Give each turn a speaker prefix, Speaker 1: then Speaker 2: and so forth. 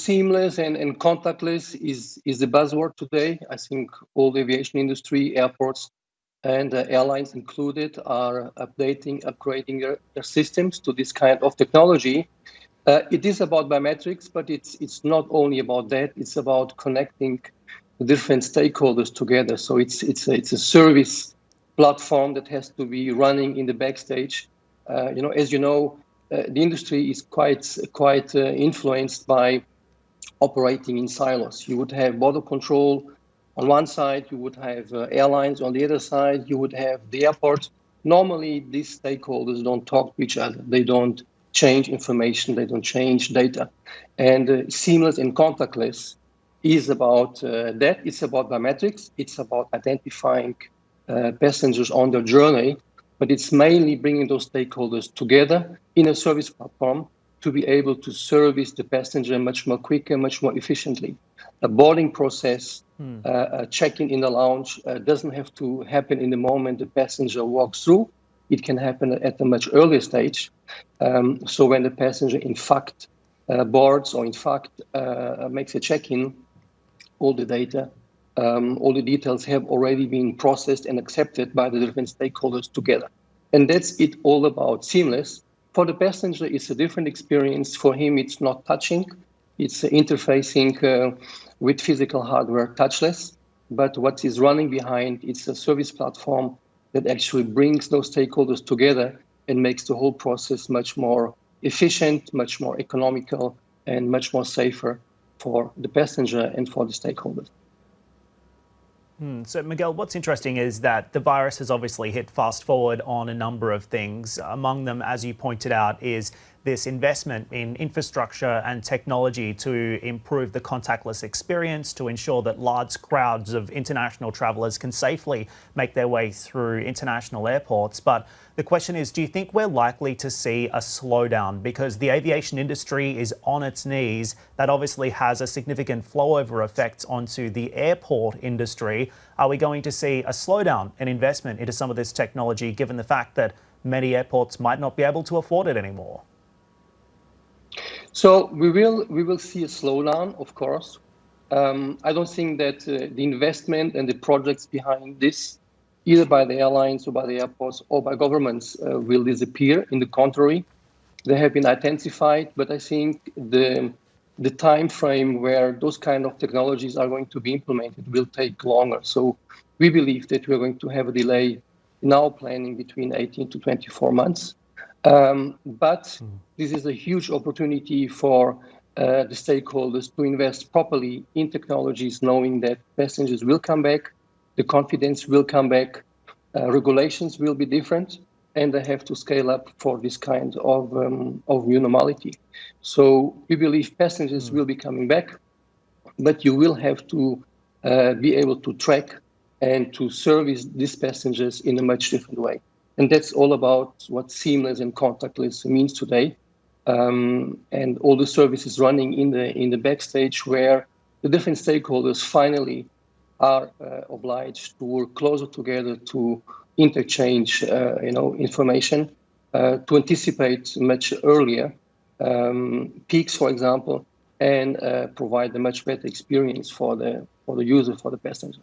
Speaker 1: seamless and contactless is the buzzword today. I think all the aviation industry, airports, and airlines included are upgrading their systems to this kind of technology. It is about biometrics, but it's not only about that. It's about connecting the different stakeholders together. So it's a service platform that has to be running in the backstage. As you know, the industry is quite influenced by operating in silos. You would have border control on one side, you would have airlines on the other side, you would have the airport. Normally, these stakeholders don't talk to each other. They don't change information, they don't change data. And seamless and contactless is about that. It's about biometrics. It's about identifying passengers on their journey, but it's mainly bringing those stakeholders together in a service platform to be able to service the passenger much more quicker, much more efficiently. A boarding process, a check-in in the lounge doesn't have to happen in the moment the passenger walks through. It can happen at a much earlier stage. So when the passenger in fact boards or in fact makes a check-in, all the data, all the details have already been processed and accepted by the different stakeholders together. And that's it all about seamless. For the passenger, it's a different experience. For him, it's not touching. It's interfacing with physical hardware, touchless. But what is running behind, it's a service platform that actually brings those stakeholders together and makes the whole process much more efficient, much more economical, and much more safer for the passenger and for the stakeholders.
Speaker 2: So, Miguel, what's interesting is that the virus has obviously hit fast forward on a number of things. Among them, as you pointed out, is this investment in infrastructure and technology to improve the contactless experience, to ensure that large crowds of international travellers can safely make their way through international airports. But the question is, do you think we're likely to see a slowdown? Because the aviation industry is on its knees. That obviously has a significant flow-over effect onto the airport industry. Are we going to see a slowdown in investment into some of this technology, given the fact that many airports might not be able to afford it anymore?
Speaker 1: So we will see a slowdown, of course. I don't think that the investment and the projects behind this, either by the airlines or by the airports or by governments, will disappear. In the contrary, they have been intensified. But I think the time frame where those kind of technologies are going to be implemented will take longer. So we believe that we're going to have a delay in our planning between 18 to 24 months. But this is a huge opportunity for the stakeholders to invest properly in technologies, knowing that passengers will come back, the confidence will come back, regulations will be different, and they have to scale up for this kind of new normality. So we believe passengers will be coming back, but you will have to be able to track and to service these passengers in a much different way. And that's all about what seamless and contactless means today. And all the services running in the backstage where the different stakeholders finally are obliged to work closer together to interchange information, to anticipate much earlier peaks, for example, and provide a much better experience for the user, for the passenger.